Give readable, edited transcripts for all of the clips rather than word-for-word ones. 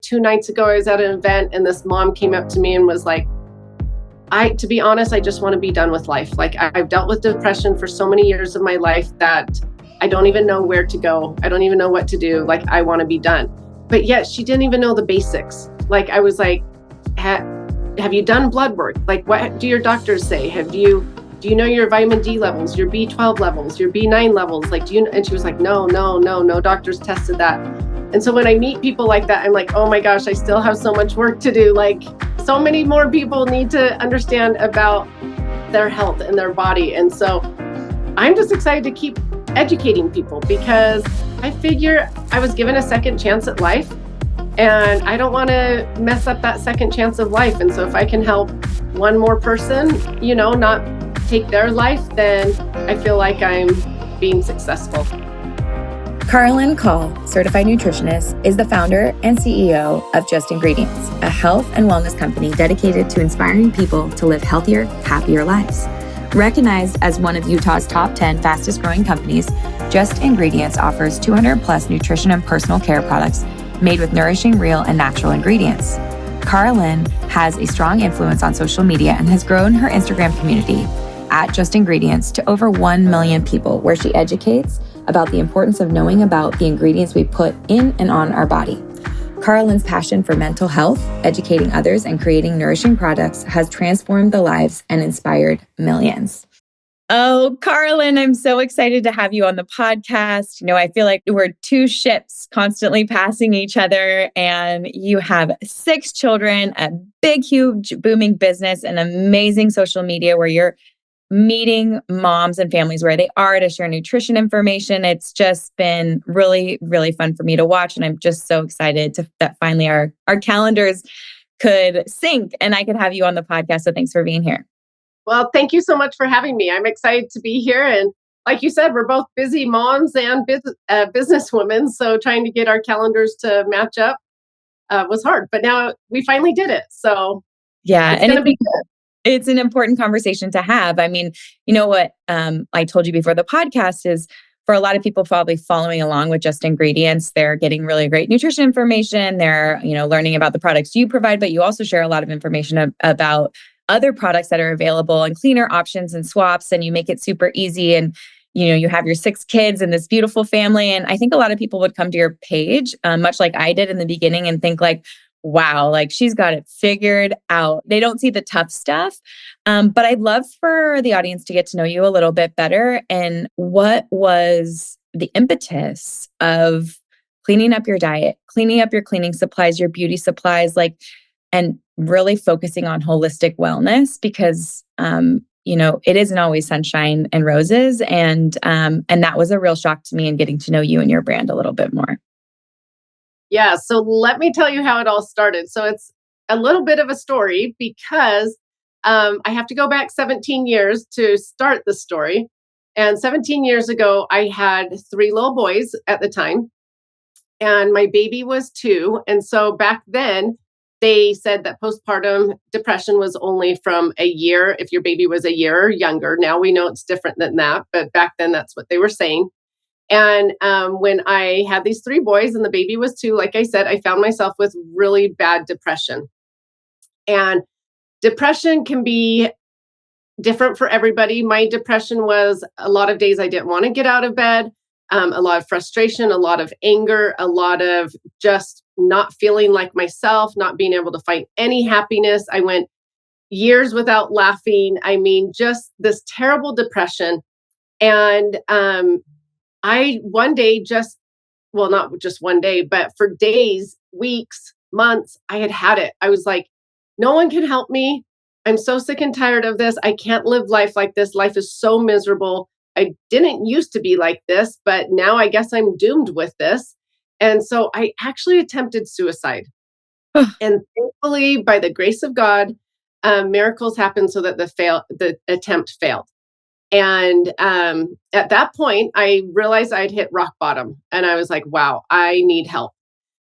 2 nights ago, I was at an event and this mom came up to me and was like, to be honest, I just want to be done with life. Like I've dealt with depression for so many years of my life that I don't even know where to go. I don't even know what to do. Like I want to be done. But yet she didn't even know the basics. Like I was like, have you done blood work? Like what do your doctors say? Do you know your vitamin D levels, your B12 levels, your B9 levels? Like, and she was like, no doctors tested that. And so when I meet people like that, I'm like, oh my gosh, I still have so much work to do. Like so many more people need to understand about their health and their body. And so I'm just excited to keep educating people because I figure I was given a second chance at life and I don't want to mess up that second chance of life. And so if I can help one more person, not take their life, then I feel like I'm being successful. Karalynne Call, certified nutritionist, is the founder and CEO of Just Ingredients, a health and wellness company dedicated to inspiring people to live healthier, happier lives. Recognized as one of Utah's top 10 fastest growing companies, Just Ingredients offers 200 plus nutrition and personal care products made with nourishing, real, and natural ingredients. Karalynne has a strong influence on social media and has grown her Instagram community at Just Ingredients to over 1 million people, where she educates about the importance of knowing about the ingredients we put in and on our body. Karalynne's passion for mental health, educating others, and creating nourishing products has transformed the lives and inspired millions. Oh, Karalynne, I'm so excited to have you on the podcast. I feel like we're two ships constantly passing each other, and you have 6 children, a big, huge, booming business, and amazing social media where you're meeting moms and families where they are to share nutrition information. It's just been really, really fun for me to watch. And I'm just so excited that finally our calendars could sync and I could have you on the podcast. So thanks for being here. Well, thank you so much for having me. I'm excited to be here. And like you said, we're both busy moms and businesswomen. So trying to get our calendars to match up was hard, but now we finally did it. So yeah, it's going to be good. It's an important conversation to have. I mean, what I told you before the podcast is for a lot of people probably following along with Just Ingredients, they're getting really great nutrition information. They're, learning about the products you provide, but you also share a lot of information about other products that are available and cleaner options and swaps. And you make it super easy. And, you have your 6 kids and this beautiful family. And I think a lot of people would come to your page, much like I did in the beginning, and think like, wow, like she's got it figured out. They don't see the tough stuff. But I'd love for the audience to get to know you a little bit better. And what was the impetus of cleaning up your diet, cleaning up your cleaning supplies, your beauty supplies, and really focusing on holistic wellness? Because, it isn't always sunshine and roses. And that was a real shock to me in getting to know you and your brand a little bit more. Yeah, so let me tell you how it all started. So it's a little bit of a story because I have to go back 17 years to start the story. And 17 years ago, I had 3 little boys at the time, and my baby was 2. And so back then, they said that postpartum depression was only from a year, if your baby was a year or younger. Now we know it's different than that, but back then that's what they were saying. And when I had these 3 boys and the baby was 2, like I said, I found myself with really bad depression. And depression can be different for everybody. My depression was a lot of days I didn't want to get out of bed, a lot of frustration, a lot of anger, a lot of just not feeling like myself, not being able to find any happiness. I went years without laughing. I mean, just this terrible depression. And I one day not just one day, but for days, weeks, months, I had it. I was like, no one can help me. I'm so sick and tired of this. I can't live life like this. Life is so miserable. I didn't used to be like this, but now I guess I'm doomed with this. And so I actually attempted suicide. And thankfully, by the grace of God, miracles happened so that the attempt failed. And at that point, I realized I'd hit rock bottom. And I was like, wow, I need help.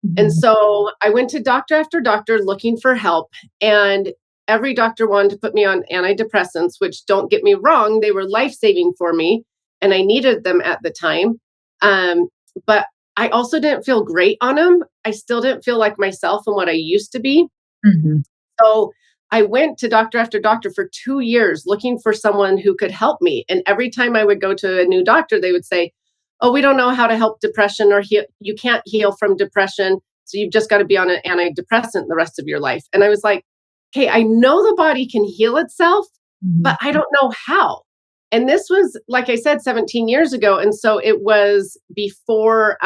Mm-hmm. And so I went to doctor after doctor looking for help. And every doctor wanted to put me on antidepressants, which, don't get me wrong, they were life-saving for me. And I needed them at the time. But I also didn't feel great on them. I still didn't feel like myself and what I used to be. Mhm. So I went to doctor after doctor for 2 years looking for someone who could help me. And every time I would go to a new doctor, they would say, "Oh, we don't know how to help depression or heal. You can't heal from depression. So you've just got to be on an antidepressant the rest of your life." And I was like, "Okay, I know the body can heal itself, but Mhm. I don't know how." And this was, like I said, 17 years ago. And so it was before,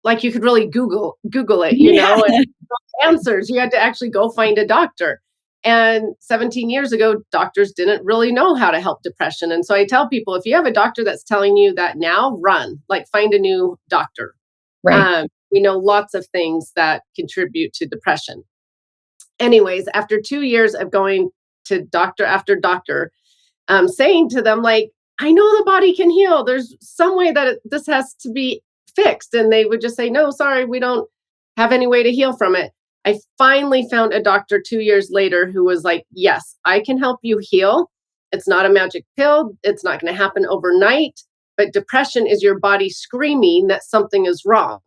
like you could really Google it, Yeah. and answers. You had to actually go find a doctor. And 17 years ago, doctors didn't really know how to help depression. And so I tell people, if you have a doctor that's telling you that now, run, like find a new doctor. Right. We know lots of things that contribute to depression. Anyways, after 2 years of going to doctor after doctor, saying to them, like, I know the body can heal. There's some way that this has to be fixed. And they would just say, no, sorry, we don't have any way to heal from it. I finally found a doctor 2 years later who was like, yes, I can help you heal. It's not a magic pill. It's not going to happen overnight. But depression is your body screaming that something is wrong.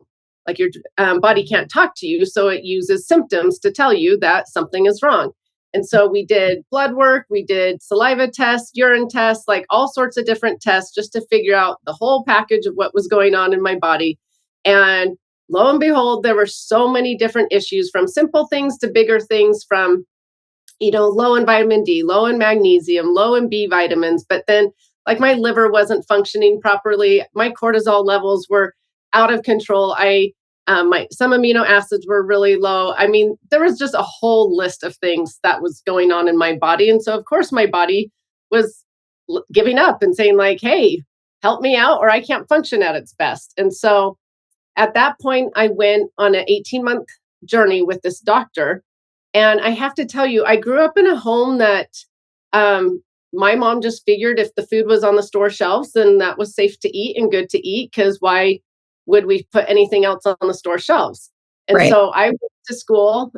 Like your body can't talk to you. So it uses symptoms to tell you that something is wrong. And so we did blood work, we did saliva tests, urine tests, like all sorts of different tests just to figure out the whole package of what was going on in my body. And lo and behold, there were so many different issues, from simple things to bigger things, from low in vitamin D, low in magnesium, low in B vitamins. But then, like, my liver wasn't functioning properly. My cortisol levels were out of control. My some amino acids were really low. I mean, there was just a whole list of things that was going on in my body. And so, of course, my body was giving up and saying, like, hey, help me out, or I can't function at its best. And so at that point, I went on an 18-month journey with this doctor. And I have to tell you, I grew up in a home that um, my mom just figured if the food was on the store shelves, then that was safe to eat and good to eat, because why would we put anything else on the store shelves? And Right. so I went to school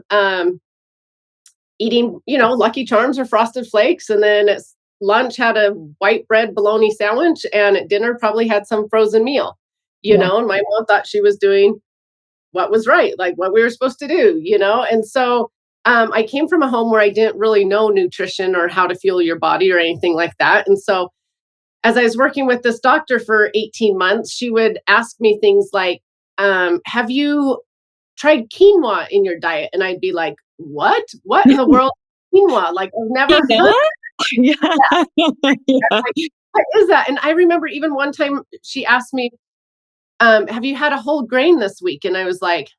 eating, Lucky Charms or Frosted Flakes. And then at lunch had a white bread bologna sandwich. And at dinner probably had some frozen meal, Yeah. and my mom thought she was doing what was right, like what we were supposed to do. And so I came from a home where I didn't really know nutrition or how to fuel your body or anything like that. And so as I was working with this doctor for 18 months, she would ask me things like, have you tried quinoa in your diet? And I'd be like, what? What in the world is quinoa? Like, I've never heard. What? Yeah. Yeah. Like, what is that? And I remember even one time she asked me, have you had a whole grain this week? And I was like,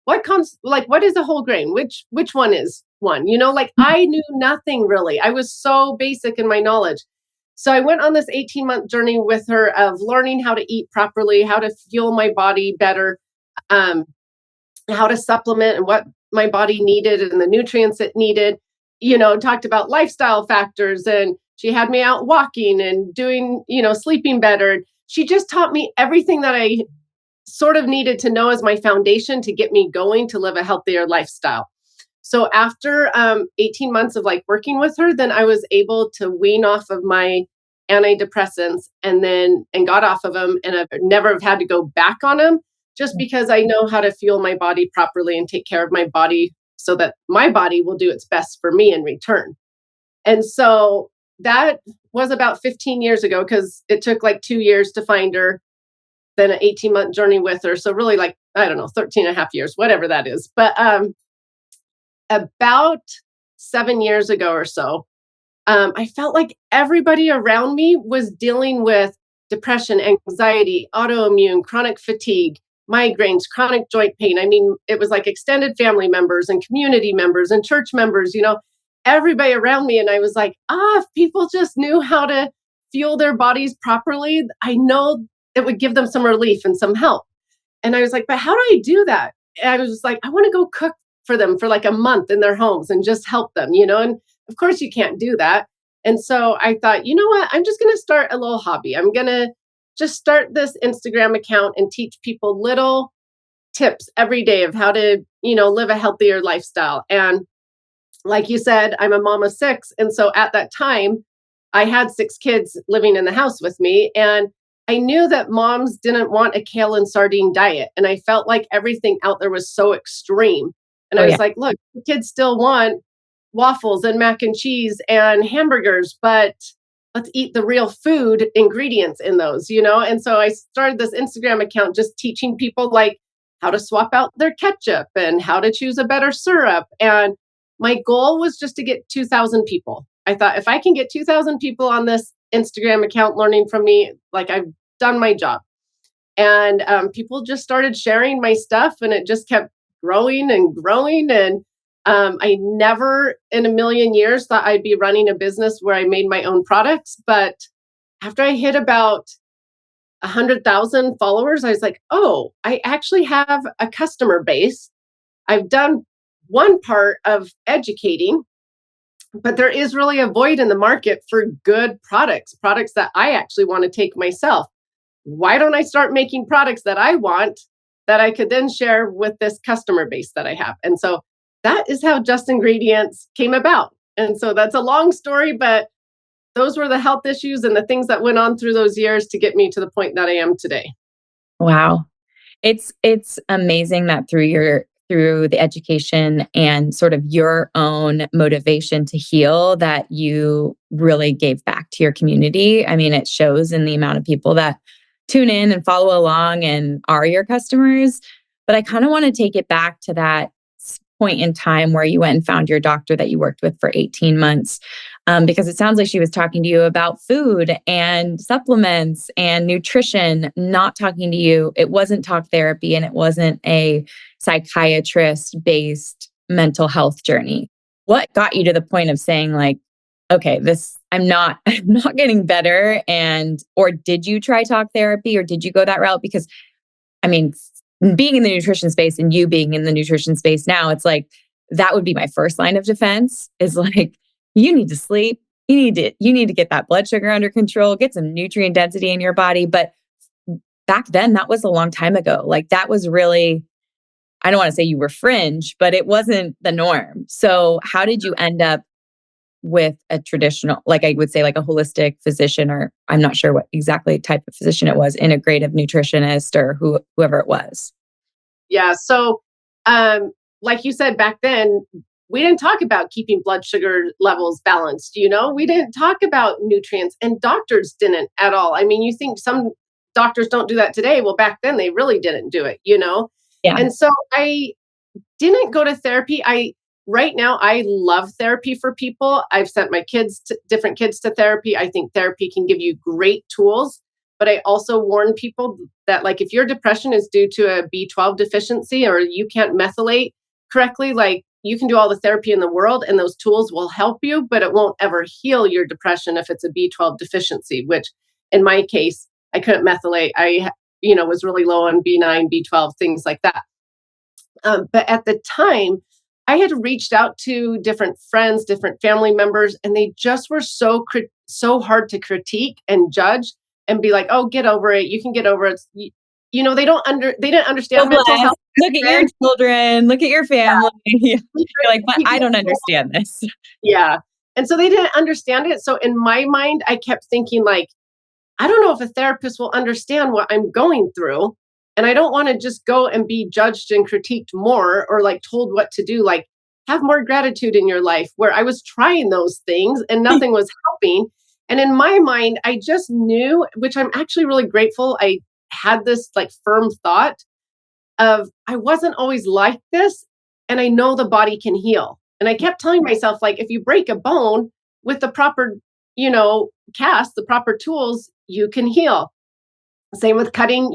what is a whole grain? Which one is one? Like, I knew nothing really. I was so basic in my knowledge. So I went on this 18-month journey with her of learning how to eat properly, how to fuel my body better, um, how to supplement and what my body needed and the nutrients it needed. Talked about lifestyle factors, and she had me out walking and doing, sleeping better. She just taught me everything that I sort of needed to know as my foundation to get me going to live a healthier lifestyle. So after 18 months of like working with her, then I was able to wean off of my antidepressants and got off of them, and I've never have had to go back on them, just because I know how to fuel my body properly and take care of my body so that my body will do its best for me in return. And so that was about 15 years ago, because it took like 2 years to find her, then an 18-month journey with her. So really, like, I don't know, 13 and a half years, whatever that is. But about 7 years ago or so, I felt like everybody around me was dealing with depression, anxiety, autoimmune, chronic fatigue, migraines, chronic joint pain. I mean, it was like extended family members and community members and church members, everybody around me. And I was like, if people just knew how to fuel their bodies properly, I know it would give them some relief and some help. And I was like, but how do I do that? And I was just like, I want to go cook for them for like a month in their homes and just help them, and of course you can't do that. And so I thought, you know what? I'm just going to start a little hobby. I'm going to just start this Instagram account and teach people little tips every day of how to, live a healthier lifestyle. And like you said, I'm a mom of six. And so at that time, I had six kids living in the house with me. And I knew that moms didn't want a kale and sardine diet. And I felt like everything out there was so extreme. And Oh, I yeah. was like, look, the kids still want waffles and mac and cheese and hamburgers, but let's eat the real food ingredients in those, you know? And so I started this Instagram account just teaching people like how to swap out their ketchup and how to choose a better syrup. And my goal was just to get 2,000 people. I thought if I can get 2,000 people on this Instagram account learning from me, like I've done my job. And people just started sharing my stuff, and it just kept growing and growing. And I never in a million years thought I'd be running a business where I made my own products. But after I hit about 100,000 followers, I was like, oh, I actually have a customer base. I've done one part of educating, but there is really a void in the market for good products, products that I actually want to take myself. Why don't I start making products that I want that I could then share with this customer base that I have? And so that is how Just Ingredients came about. And so that's a long story, but those were the health issues and the things that went on through those years to get me to the point that I am today. Wow. It's amazing that through the education and sort of your own motivation to heal that you really gave back to your community. I mean, it shows in the amount of people that tune in and follow along and are your customers. But I kind of want to take it back to that point in time where you went and found your doctor that you worked with for 18 months. Because it sounds like she was talking to you about food and supplements and nutrition, not talking to you. It wasn't talk therapy and it wasn't a psychiatrist based mental health journey. What got you to the point of saying like, okay, this I'm not getting better? And or did you try talk therapy or did you go that route? Because I mean, being in the nutrition space and you being in the nutrition space now, it's like that would be my first line of defense is like, you need to sleep. You need to get that blood sugar under control, get some nutrient density in your body. But back then, that was a long time ago. Like that was really, I don't want to say you were fringe, but it wasn't the norm. So how did you end up with a traditional, like I would say like a holistic physician, or I'm not sure what exactly type of physician it was, integrative nutritionist or whoever it was? Yeah. So, like you said back then, we didn't talk about keeping blood sugar levels balanced. You know, we didn't talk about nutrients, and doctors didn't at all. I mean, you think some doctors don't do that today. Well, back then they really didn't do it, you know? Yeah. And so I didn't go to therapy. I right now I love therapy for people. I've sent my different kids to therapy. I think therapy can give you great tools, but I also warn people that like if your depression is due to a B12 deficiency or you can't methylate correctly, like you can do all the therapy in the world and those tools will help you, but it won't ever heal your depression if it's a B12 deficiency, which in my case, I couldn't methylate. Was really low on B9, B12, things like that. But at the time, I had reached out to different friends, different family members, and they just were so hard to critique and judge and be like, "Oh, get over it. You can get over it." They didn't So understand mental blessed. health back Look at your then. children, look at your family. You're like, but You I don't can- understand this. Yeah. And so they didn't understand it. So in my mind, I kept thinking like, I don't know if a therapist will understand what I'm going through. And I don't want to just go and be judged and critiqued more or like told what to do. Like, have more gratitude in your life, where I was trying those things and nothing was helping. And in my mind, I just knew, which I'm actually really grateful. I had this like firm thought of I wasn't always like this. And I know the body can heal. And I kept telling myself, like, if you break a bone with the proper, cast, the proper tools, you can heal. Same with cutting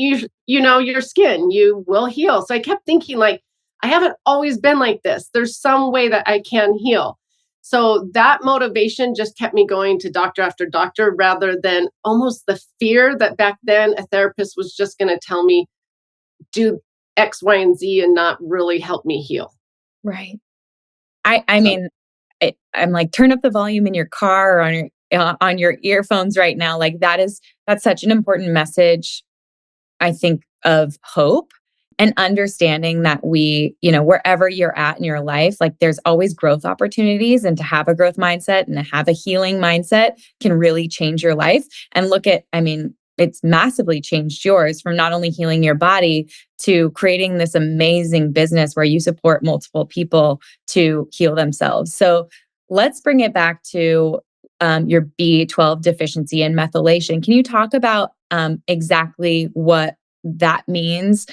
your skin, you will heal. So I kept thinking like I haven't always been like this. There's some way that I can heal. So that motivation just kept me going to doctor after doctor rather than almost the fear that back then a therapist was just going to tell me do X, Y, and Z and not really help me heal. Right. I So mean, I'm like, turn up the volume in your car or on your earphones right now. Like that's such an important message, I think, of hope and understanding that wherever you're at in your life, like there's always growth opportunities, and to have a growth mindset and to have a healing mindset can really change your life. And look at, I mean, it's massively changed yours from not only healing your body to creating this amazing business where you support multiple people to heal themselves. So let's bring it back to your B12 deficiency and methylation. Can you talk about exactly what that means?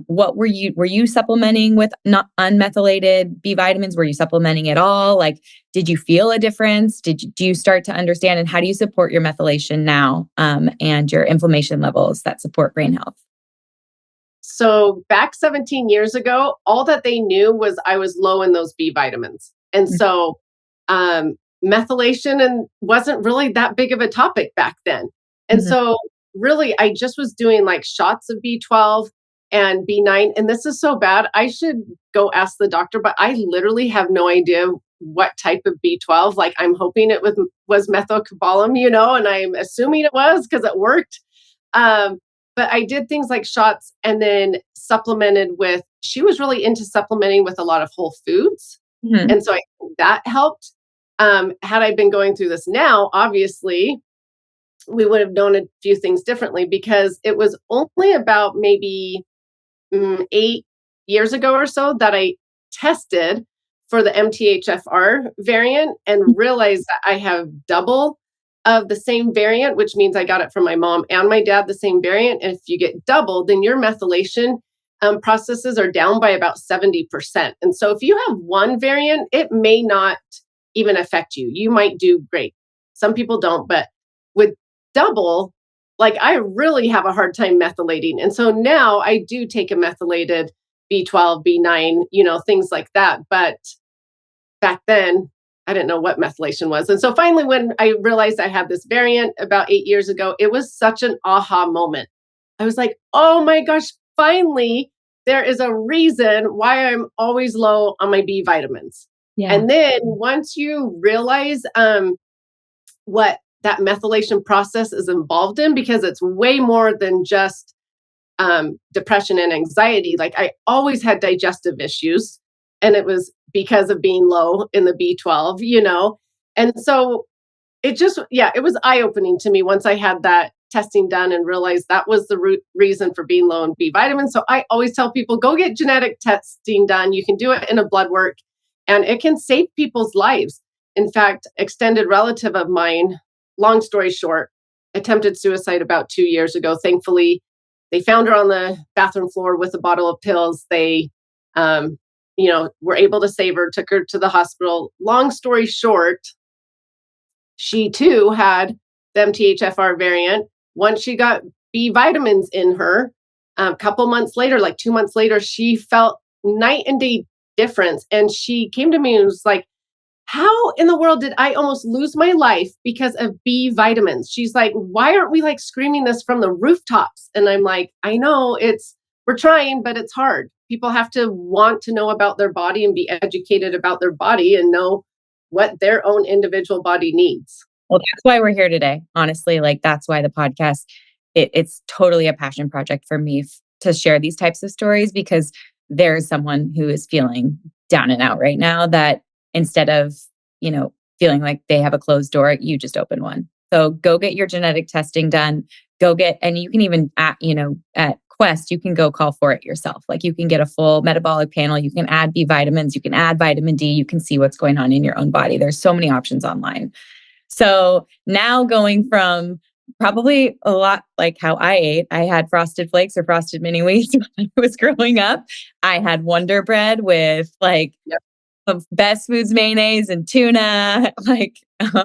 What were you supplementing with not unmethylated B vitamins? Were you supplementing at all? Like, did you feel a difference? Do you start to understand, and how do you support your methylation now, and your inflammation levels that support brain health? So back 17 years ago, all that they knew was I was low in those B vitamins. And so um, methylation and wasn't really that big of a topic back then. And Mhm. so really I just was doing like shots of B12 and B9. And this is so bad. I should go ask the doctor, but I literally have no idea what type of B12. Like I'm hoping was methylcobalamin, and I'm assuming it was because it worked. Um, but I did things like shots and then supplemented with, she was really into supplementing with a lot of whole foods. Mhm. And so I think that helped. Had I been going through this now, obviously, we would have known a few things differently because it was only about maybe 8 years ago or so that I tested for the MTHFR variant and realized that I have double of the same variant, which means I got it from my mom and my dad, the same variant. And if you get double, then your methylation processes are down by about 70%. And so if you have one variant, it may not even affect you. You might do great. Some people don't, but with double, like I really have a hard time methylating. And so now I do take a methylated B12, B9, things like that. But back then, I didn't know what methylation was. And so finally, when I realized I had this variant about 8 years ago, it was such an aha moment. I was like, oh my gosh, finally, there is a reason why I'm always low on my B vitamins. Yeah. And then once you realize what that methylation process is involved in, because it's way more than just depression and anxiety. Like I always had digestive issues, and it was because of being low in the B12. And so it just, yeah, it was eye opening to me once I had that testing done and realized that was the root reason for being low in B vitamins. So I always tell people go get genetic testing done. You can do it in a blood work and it can save people's lives. In fact, extended relative of mine, long story short, attempted suicide about 2 years ago. Thankfully, they found her on the bathroom floor with a bottle of pills. They, were able to save her, took her to the hospital. Long story short, she too had the MTHFR variant. Once she got B vitamins in her, a couple months later, like 2 months later, she felt night and day difference. And she came to me and was like, how in the world did I almost lose my life because of B vitamins? She's like, why aren't we like screaming this from the rooftops? And I'm like, I know we're trying, but it's hard. People have to want to know about their body and be educated about their body and know what their own individual body needs. Well, that's why we're here today. Honestly, like that's why the podcast, it's totally a passion project for me to share these types of stories, because there's someone who is feeling down and out right now that instead of, feeling like they have a closed door, you just open one. So go get your genetic testing done. And you can even at Quest, you can go call for it yourself. Like you can get a full metabolic panel. You can add B vitamins. You can add vitamin D. You can see what's going on in your own body. There's so many options online. So now going from probably a lot like how I ate, I had Frosted Flakes or Frosted Mini Wheats when I was growing up. I had Wonder Bread with like Yep. the Best Foods mayonnaise and tuna. Like,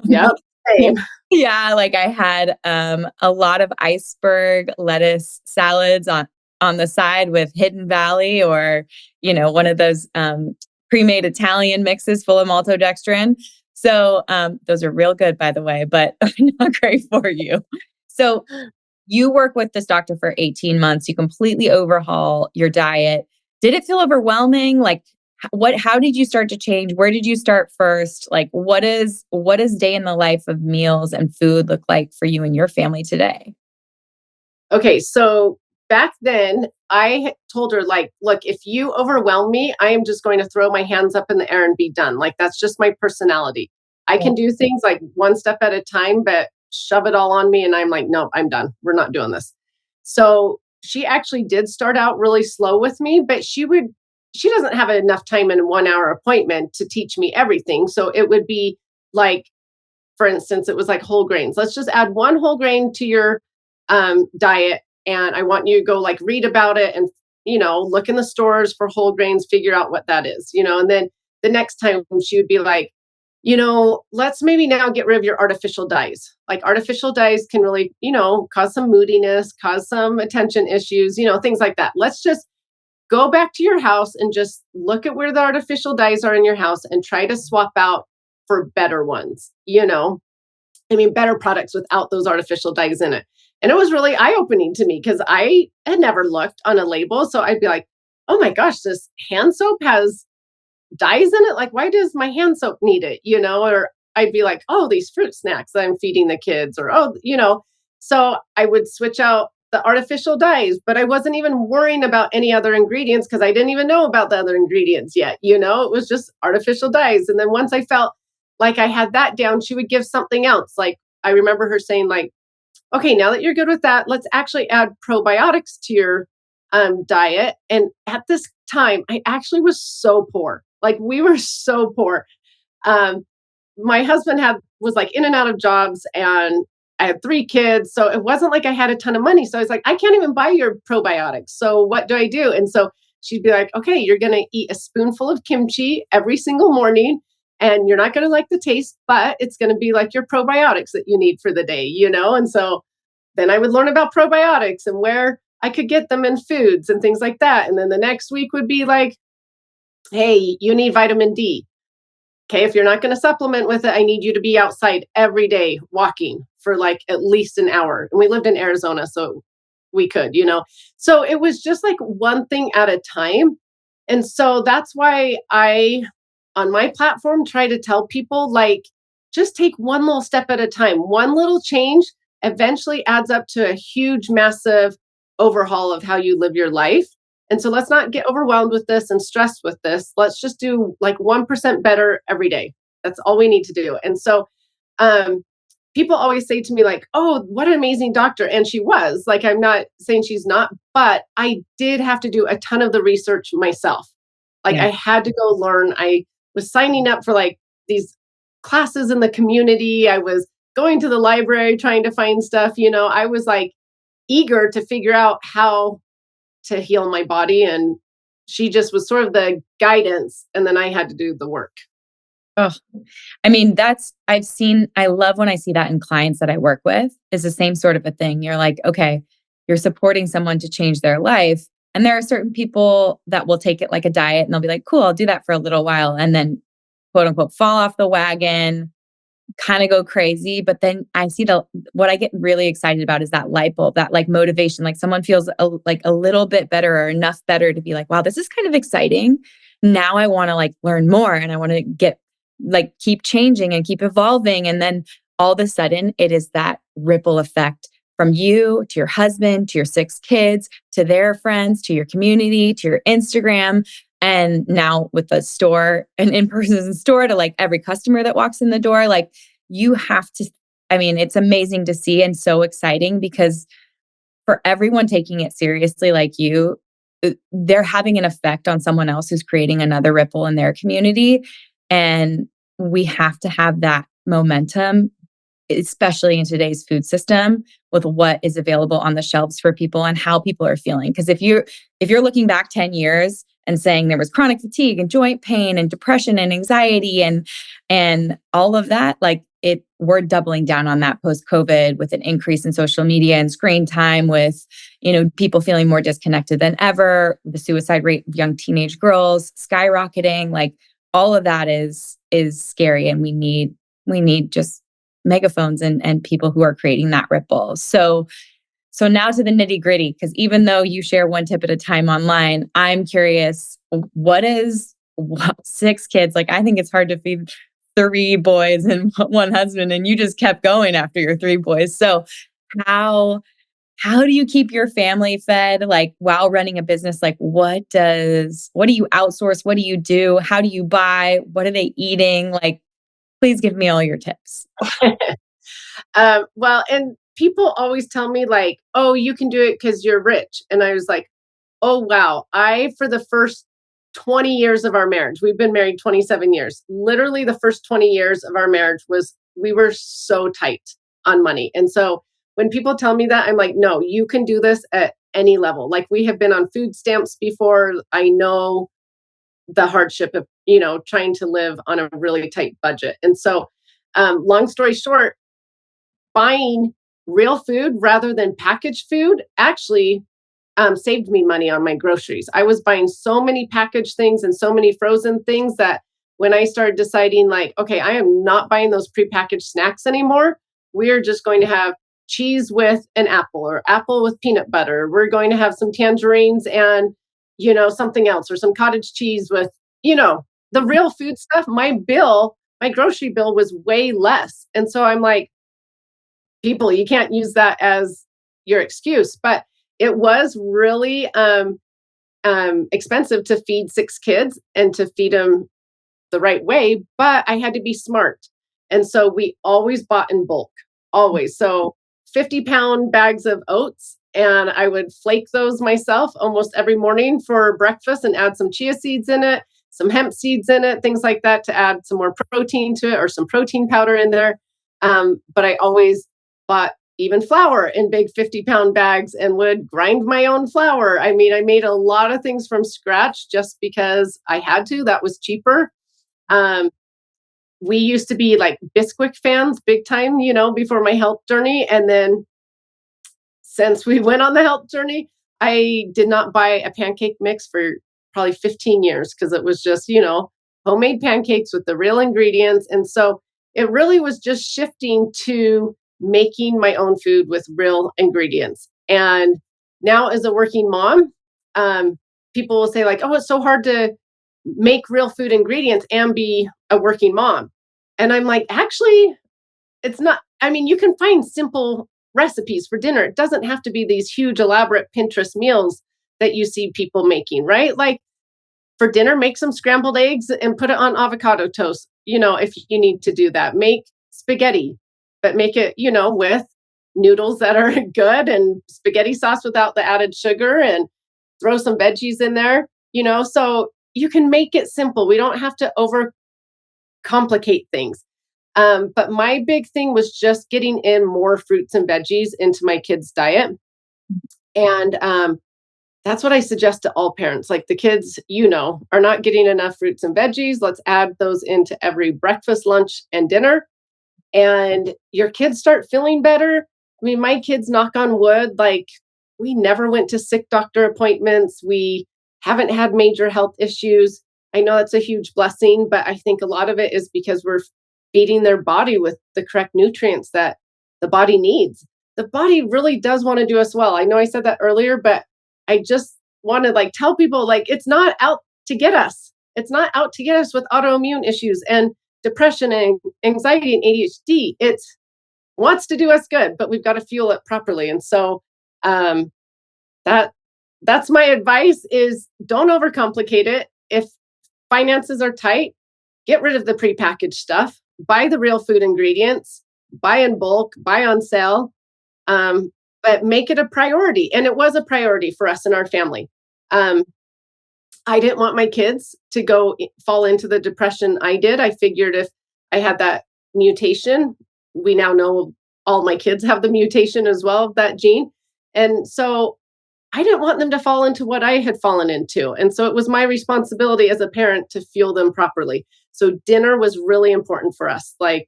Yep. Same. yeah, like I had a lot of iceberg lettuce salads on the side with Hidden Valley, or one of those pre-made Italian mixes full of maltodextrin. So those are real good, by the way, but not great for you. So you work with this doctor for 18 months. You completely overhaul your diet. Did it feel overwhelming? Like how did you start to change? Where did you start first? Like what does day in the life of meals and food look like for you and your family today? Okay, so back then I told her like, look, if you overwhelm me, I am just going to throw my hands up in the air and be done. Like that's just my personality. I Yeah. can do things like one step at a time, but shove it all on me. And I'm like, no, I'm done. We're not doing this. So she actually did start out really slow with me, but she doesn't have enough time in a 1 hour appointment to teach me everything. So it would be like, for instance, it was like whole grains. Let's just add one whole grain to your diet. And I want you to go like read about it and, look in the stores for whole grains, figure out what that is, and then the next time she would be like, let's maybe now get rid of your artificial dyes. Like artificial dyes can really, cause some moodiness, cause some attention issues, things like that. Let's just go back to your house and just look at where the artificial dyes are in your house and try to swap out for better ones, better products without those artificial dyes in it. And it was really eye opening to me because I had never looked on a label. So I'd be like, oh my gosh, this hand soap has dyes in it. Like, why does my hand soap need it? Or I'd be like, oh, these fruit snacks that I'm feeding the kids, or, so I would switch out the artificial dyes, but I wasn't even worrying about any other ingredients because I didn't even know about the other ingredients yet. It was just artificial dyes. And then once I felt like I had that down, she would give something else. Like I remember her saying, like, okay, now that you're good with that, let's actually add probiotics to your diet. And at this time, I actually was so poor. Like we were so poor. Um, my husband was like in and out of jobs, and I had 3 kids. So it wasn't like I had a ton of money. So I was like, I can't even buy your probiotics. So what do I do? And so she'd be like, okay, you're going to eat a spoonful of kimchi every single morning. And you're not going to like the taste, but it's going to be like your probiotics that you need for the day, And so then I would learn about probiotics and where I could get them in foods and things like that. And then the next week would be like, hey, you need vitamin D. Okay, if you're not going to supplement with it, I need you to be outside every day walking for like at least an hour. And we lived in Arizona, so we could. So it was just like one thing at a time. And so that's why on my platform, try to tell people like, just take one little step at a time. One little change eventually adds up to a huge, massive overhaul of how you live your life. And so let's not get overwhelmed with this and stressed with this. Let's just do like 1% better every day. That's all we need to do. And so um, people always say to me, like, oh, what an amazing doctor. And she was. Like, I'm not saying she's not, but I did have to do a ton of the research myself. Like, Yeah. I had to go learn. I was signing up for like these classes in the community. I was going to the library trying to find stuff. I was like eager to figure out how to heal my body. And she just was sort of the guidance. And then I had to do the work. Oh, I love when I see that in clients that I work with. Is the same sort of a thing. You're like, okay, you're supporting someone to change their life. And there are certain people that will take it like a diet and they'll be like, cool, I'll do that for a little while. And then quote unquote, fall off the wagon, kind of go crazy. But then I see what I get really excited about is that light bulb, that like motivation, like someone feels like a little bit better or enough better to be like, wow, this is kind of exciting. Now I want to like learn more and I want to keep changing and keep evolving. And then all of a sudden it is that ripple effect from you to your husband, to your 6 kids, to their friends, to your community, to your Instagram. And now with the store, an in-person store, to like every customer that walks in the door, like you have to, it's amazing to see and so exciting because for everyone taking it seriously like you, they're having an effect on someone else who's creating another ripple in their community. And we have to have that momentum, especially in today's food system, with what is available on the shelves for people and how people are feeling. Because if you're looking back 10 years and saying there was chronic fatigue and joint pain and depression and anxiety and all of that, we're doubling down on that post-COVID with an increase in social media and screen time, with people feeling more disconnected than ever, the suicide rate of young teenage girls skyrocketing. Like all of that is scary, and we need just megaphones and people who are creating that ripple. So now to the nitty gritty, because even though you share one tip at a time online, I'm curious, what 6 kids? Like, I think it's hard to feed 3 boys and 1 husband, and you just kept going after your 3 boys. So how do you keep your family fed, like while running a business? Like what do you outsource? What do you do? How do you buy? What are they eating? Like, please give me all your tips. Well, and people always tell me like, "Oh, you can do it because you're rich," and I was like, "Oh wow!" I for the first 20 years of our marriage, we've been married 27 years. Literally, the first 20 years of our marriage was we were so tight on money, and so when people tell me that, I'm like, "No, you can do this at any level." Like we have been on food stamps before. I know the hardship of trying to live on a really tight budget, and so long story short, buying real food rather than packaged food actually saved me money on my groceries. I was buying so many packaged things and so many frozen things that when I started deciding, like, okay, I am not buying those prepackaged snacks anymore. We're just going to have cheese with an apple or apple with peanut butter. We're going to have some tangerines and, something else or some cottage cheese with, the real food stuff. My grocery bill was way less. And so I'm like, people, you can't use that as your excuse. But it was really expensive to feed 6 kids and to feed them the right way, but I had to be smart. And so we always bought in bulk, always. So 50-pound bags of oats, and I would flake those myself almost every morning for breakfast and add some chia seeds in it, some hemp seeds in it, things like that to add some more protein to it or some protein powder in there. But I always bought even flour in big 50-pound bags and would grind my own flour. I mean, I made a lot of things from scratch just because I had to. That was cheaper. um, we used to be like Bisquick fans big time, before my health journey. And then since we went on the health journey, I did not buy a pancake mix for probably 15 years because it was just, homemade pancakes with the real ingredients. And so it really was just shifting to making my own food with real ingredients. And now, as a working mom, people will say, like, oh, it's so hard to make real food ingredients and be a working mom. And I'm like, actually, it's not. I mean, you can find simple recipes for dinner. It doesn't have to be these huge, elaborate Pinterest meals that you see people making, right? Like for dinner, make some scrambled eggs and put it on avocado toast, if you need to do that. Make spaghetti, but make it, with noodles that are good and spaghetti sauce without the added sugar and throw some veggies in there, so you can make it simple. We don't have to overcomplicate things. But my big thing was just getting in more fruits and veggies into my kids' diet. And that's what I suggest to all parents. Like the kids, are not getting enough fruits and veggies. Let's add those into every breakfast, lunch, and dinner. And your kids start feeling better. I mean, my kids, knock on wood, like we never went to sick doctor appointments. We haven't had major health issues. I know that's a huge blessing, but I think a lot of it is because we're feeding their body with the correct nutrients that the body needs. The body really does want to do us well. I know I said that earlier, but I just want to like tell people like it's not out to get us. It's not out to get us with autoimmune issues and depression and anxiety and ADHD. It wants to do us good, but we've got to fuel it properly. And so um, that that's my advice: is don't overcomplicate it. If finances are tight, get rid of the prepackaged stuff. Buy the real food ingredients. Buy in bulk. Buy on sale. Um, but make it a priority. And it was a priority for us in our family. Um, I didn't want my kids to fall into the depression I did. I figured if I had that mutation, we now know all my kids have the mutation as well, that gene. And so I didn't want them to fall into what I had fallen into. And so it was my responsibility as a parent to fuel them properly. So dinner was really important for us. Like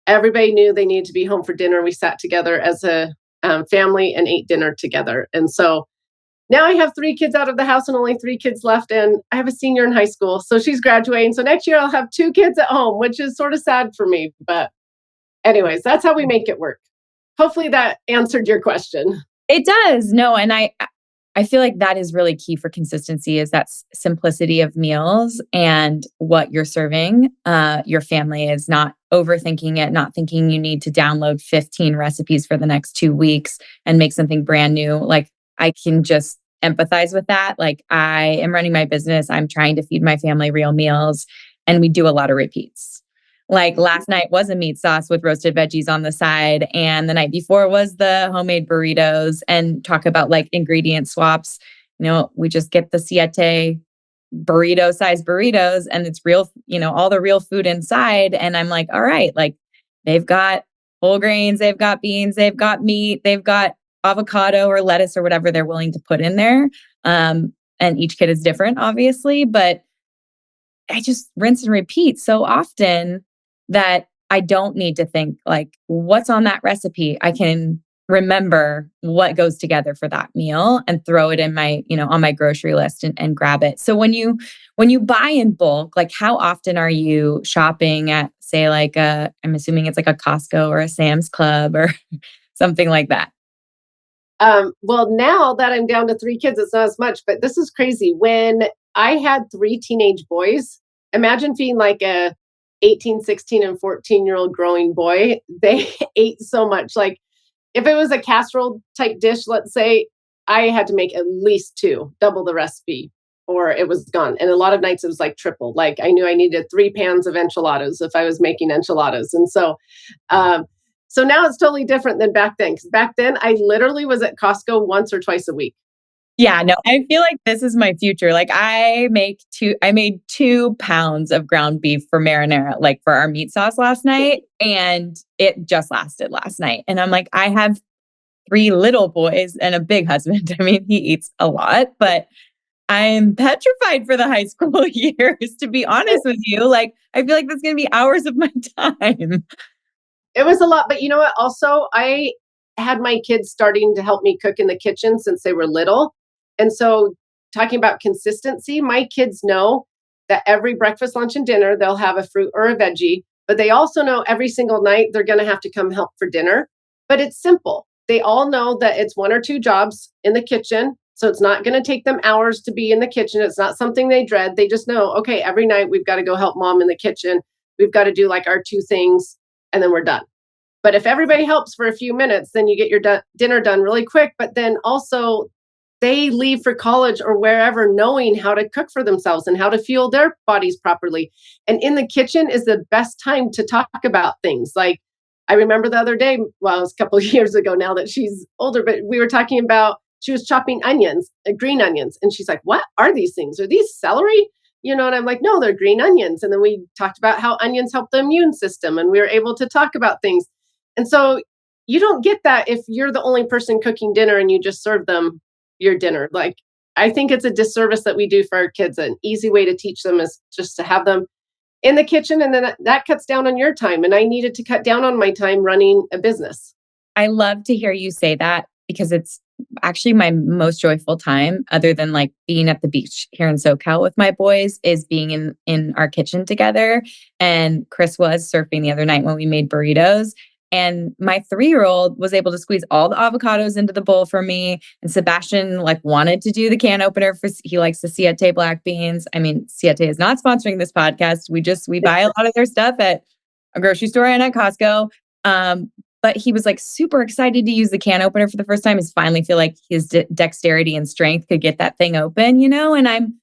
everybody knew they needed to be home for dinner. We sat together as a family and ate dinner together. And so now I have 3 kids out of the house and only 3 kids left. And I have a senior in high school. So she's graduating. So next year I'll have 2 kids at home, which is sort of sad for me. But, anyways, that's how we make it work. Hopefully that answered your question. It does. No, and I feel like that is really key for consistency is that simplicity of meals and what you're serving your family is not overthinking it, not thinking you need to download 15 recipes for the next 2 weeks and make something brand new. Like I can just empathize with that. Like I am running my business. I'm trying to feed my family real meals and we do a lot of repeats. Like last night was a meat sauce with roasted veggies on the side. And the night before was the homemade burritos, and talk about like ingredient swaps. We just get the siete burrito size burritos, and it's real, all the real food inside. And I'm like, all right, like they've got whole grains, they've got beans, they've got meat, they've got avocado or lettuce or whatever they're willing to put in there. And each kid is different, obviously, but I just rinse and repeat so often that I don't need to think like, what's on that recipe? I can remember what goes together for that meal and throw it in my, on my grocery list, and grab it. So when you buy in bulk, like how often are you shopping at, say, like I'm assuming it's like a Costco or a Sam's Club or something like that? Well, now that I'm down to three kids, it's not as much, but this is crazy. When I had three teenage boys, imagine being like a 18, 16, and 14-year-old growing boy. They ate so much. Like if it was a casserole type dish, let's say, I had to make at least two, double the recipe, or it was gone. And a lot of nights it was like triple. Like I knew I needed 3 pans of enchiladas if I was making enchiladas. And um, so now it's totally different than back then. Because back then I literally was at Costco once or twice a week. Yeah, no, I feel like this is my future. Like I made 2 pounds of ground beef for marinara, like for our meat sauce last night, and it just lasted last night. And I'm like, I have three little boys and a big husband. I mean, he eats a lot, but I'm petrified for the high school years, to be honest with you. Like, I feel like that's going to be hours of my time. It was a lot, but you know what? Also, I had my kids starting to help me cook in the kitchen since they were little. And so, talking about consistency, my kids know that every breakfast, lunch, and dinner, they'll have a fruit or a veggie, but they also know every single night they're going to have to come help for dinner. But it's simple. They all know that it's one or two jobs in the kitchen. So, it's not going to take them hours to be in the kitchen. It's not something they dread. They just know, okay, every night we've got to go help mom in the kitchen. We've got to do like our two things and then we're done. But if everybody helps for a few minutes, then you get your dinner done really quick. But then also, they leave for college or wherever knowing how to cook for themselves and how to fuel their bodies properly. And in the kitchen is the best time to talk about things. Like I remember the other day, well, it was a couple of years ago now that she's older, but we were talking about she was chopping onions, green onions. And she's like, what are these things? Are these celery? And I'm like, no, they're green onions. And then we talked about how onions help the immune system. And we were able to talk about things. And so you don't get that if you're the only person cooking dinner and you just serve them your dinner. Like, I think it's a disservice that we do for our kids. An easy way to teach them is just to have them in the kitchen. And then that cuts down on your time. And I needed to cut down on my time running a business. I love to hear you say that because it's actually my most joyful time, other than like being at the beach here in SoCal with my boys, is being in our kitchen together. And Chris was surfing the other night when we made burritos. And my 3-year-old was able to squeeze all the avocados into the bowl for me. And Sebastian like wanted to do the can opener he likes the Siete black beans. I mean, Siete is not sponsoring this podcast. We buy a lot of their stuff at a grocery store and at Costco. But he was like super excited to use the can opener for the first time. He's finally feel like his dexterity and strength could get that thing open, and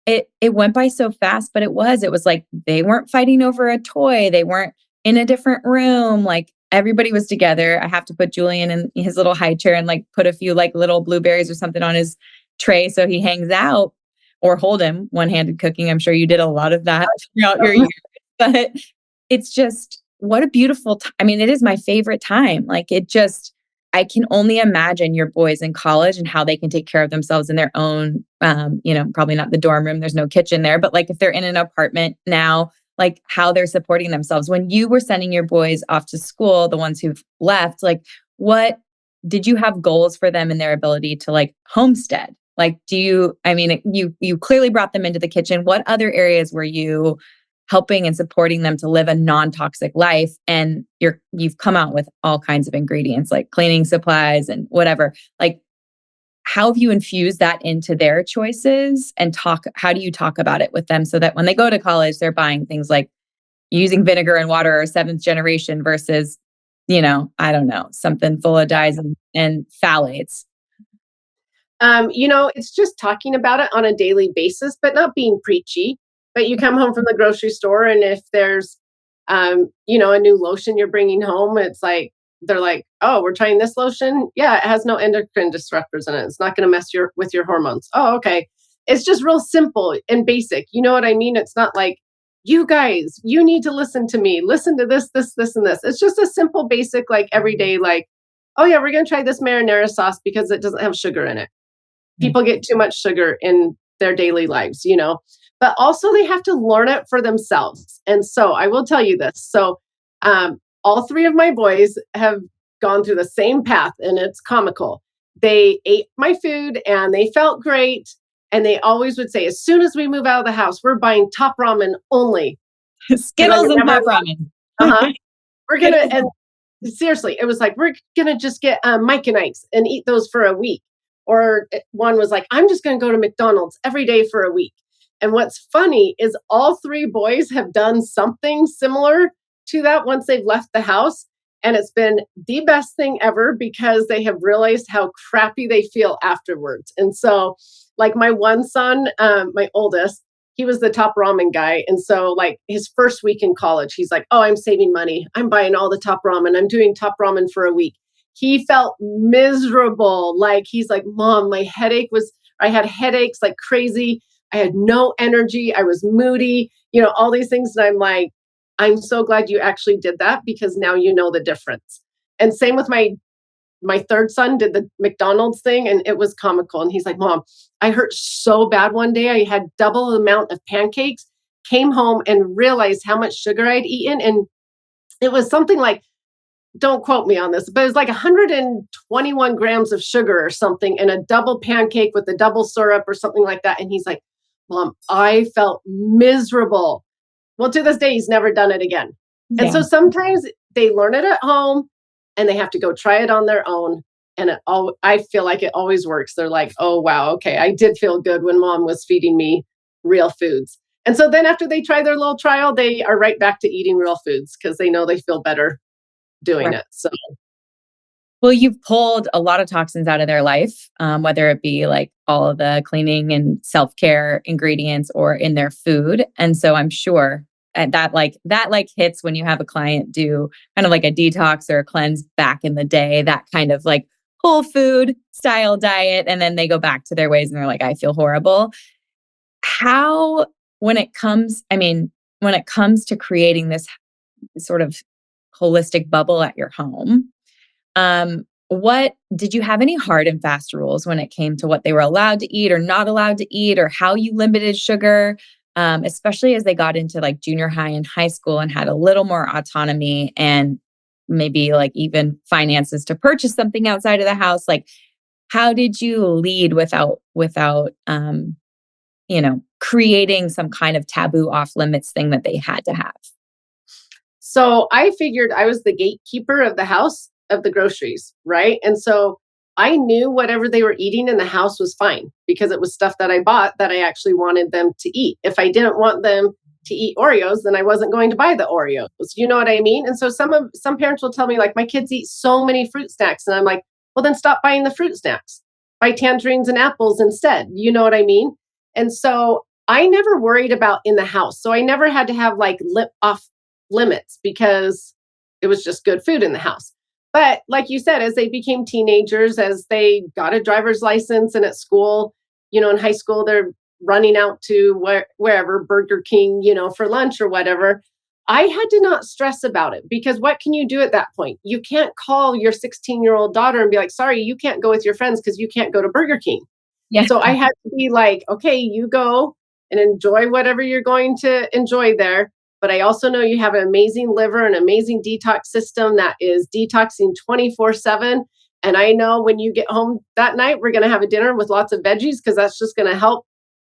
it went by so fast, but it was like they weren't fighting over a toy. They weren't in a different room. Like everybody was together. I have to put Julian in his little high chair and like put a few like little blueberries or something on his tray so he hangs out, or hold him one-handed cooking. I'm sure you did a lot of that throughout your years, but it's just what a beautiful time. I mean, it is my favorite time. Like I can only imagine your boys in college and how they can take care of themselves in their own, probably not the dorm room. There's no kitchen there, but like if they're in an apartment now, like how they're supporting themselves. When you were sending your boys off to school, the ones who've left, like what did you have goals for them in their ability to like homestead? Like, you clearly brought them into the kitchen. What other areas were you helping and supporting them to live a non-toxic life? And you've come out with all kinds of ingredients like cleaning supplies and whatever. Like, how have you infused that into their choices, and how do you talk about it with them so that when they go to college, they're buying things like using vinegar and water or seventh generation versus, I don't know, something full of dyes and phthalates? It's just talking about it on a daily basis, but not being preachy. But you come home from the grocery store, and if there's A new lotion you're bringing home. It's like, they're like, oh, we're trying this lotion. Yeah, it has no endocrine disruptors in it. It's not going to mess with your hormones. Oh, okay. It's just real simple and basic. You know what I mean? It's not like, you guys, you need to listen to me. Listen to this, and this. It's just a simple, basic, like everyday, like, oh yeah, we're going to try this marinara sauce because it doesn't have sugar in it. People get too much sugar in their daily lives. But also they have to learn it for themselves. And so I will tell you this. So all three of my boys have gone through the same path, and it's comical. They ate my food and they felt great. And they always would say, as soon as we move out of the house, we're buying top ramen only. Because I Skittles would and never, pop ramen. uh-huh. We're gonna, Skittles. and seriously, it was like, we're gonna just get Mike and Ike's and eat those for a week. Or one was like, I'm just gonna go to McDonald's every day for a week. And what's funny is all three boys have done something similar to that once they've left the house. And it's been the best thing ever because they have realized how crappy they feel afterwards. And so, like my one son, my oldest, he was the top ramen guy. And so, like his first week in college, he's like, oh, I'm saving money. I'm buying all the top ramen. I'm doing top ramen for a week. He felt miserable. Like he's like, Mom, I had headaches like crazy. I had no energy. I was moody, all these things. And I'm like, I'm so glad you actually did that because now you know the difference. And same with my third son did the McDonald's thing, and it was comical. And he's like, Mom, I hurt so bad one day. I had double the amount of pancakes, came home and realized how much sugar I'd eaten. And it was something like, don't quote me on this, but it was like 121 grams of sugar or something in a double pancake with a double syrup or something like that. And he's like, Mom, I felt miserable. Well, to this day, he's never done it again. And Yeah. so sometimes they learn it at home and they have to go try it on their own. And I feel like it always works. They're like, oh, wow, okay, I did feel good when Mom was feeding me real foods. And so then after they try their little trial, they are right back to eating real foods because they know they feel better doing it. So, Well, you've pulled a lot of toxins out of their life, whether it be like all of the cleaning and self-care ingredients or in their food. And so I'm sure that hits when you have a client do kind of like a detox or a cleanse back in the day, that kind of like whole food style diet. And then they go back to their ways and they're like, I feel horrible. How, when it comes to creating this sort of holistic bubble at your home, what did you have any hard and fast rules when it came to what they were allowed to eat or not allowed to eat, or how you limited sugar, especially as they got into like junior high and high school and had a little more autonomy and maybe like even finances to purchase something outside of the house? Like, how did you lead without creating some kind of taboo off limits thing that they had to have? so I figured I was the gatekeeper of the house of the groceries, right? And so I knew whatever they were eating in the house was fine because it was stuff that I bought that I actually wanted them to eat. If I didn't want them to eat Oreos, then I wasn't going to buy the Oreos. You know what I mean? And so some parents will tell me like my kids eat so many fruit snacks and I'm like, well then stop buying the fruit snacks. Buy tangerines and apples instead. You know what I mean? And so I never worried about in the house. So I never had to have like off limits because it was just good food in the house. But like you said, as they became teenagers, as they got a driver's license and at school, in high school, they're running out to wherever, Burger King, for lunch or whatever. I had to not stress about it because what can you do at that point? You can't call your 16-year-old daughter and be like, sorry, you can't go with your friends because you can't go to Burger King. Yeah. So I had to be like, okay, you go and enjoy whatever you're going to enjoy there. But I also know you have an amazing liver, an amazing detox system that is detoxing 24/7. And I know when you get home that night, we're going to have a dinner with lots of veggies because that's just going to help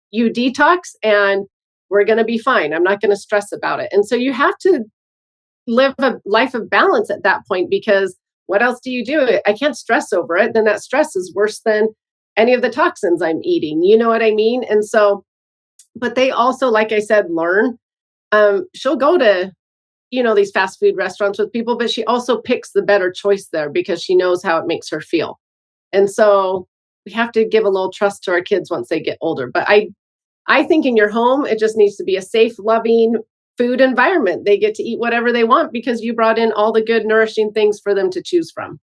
you detox and we're going to be fine. I'm not going to stress about it. And so you have to live a life of balance at that point because what else do you do? I can't stress over it. Then that stress is worse than any of the toxins I'm eating. You know what I mean? And so, but they also, like I said, learn. She'll go to, these fast food restaurants with people, but she also picks the better choice there because she knows how it makes her feel. And so we have to give a little trust to our kids once they get older. But I think in your home, it just needs to be a safe, loving food environment. They get to eat whatever they want because you brought in all the good, nourishing things for them to choose from.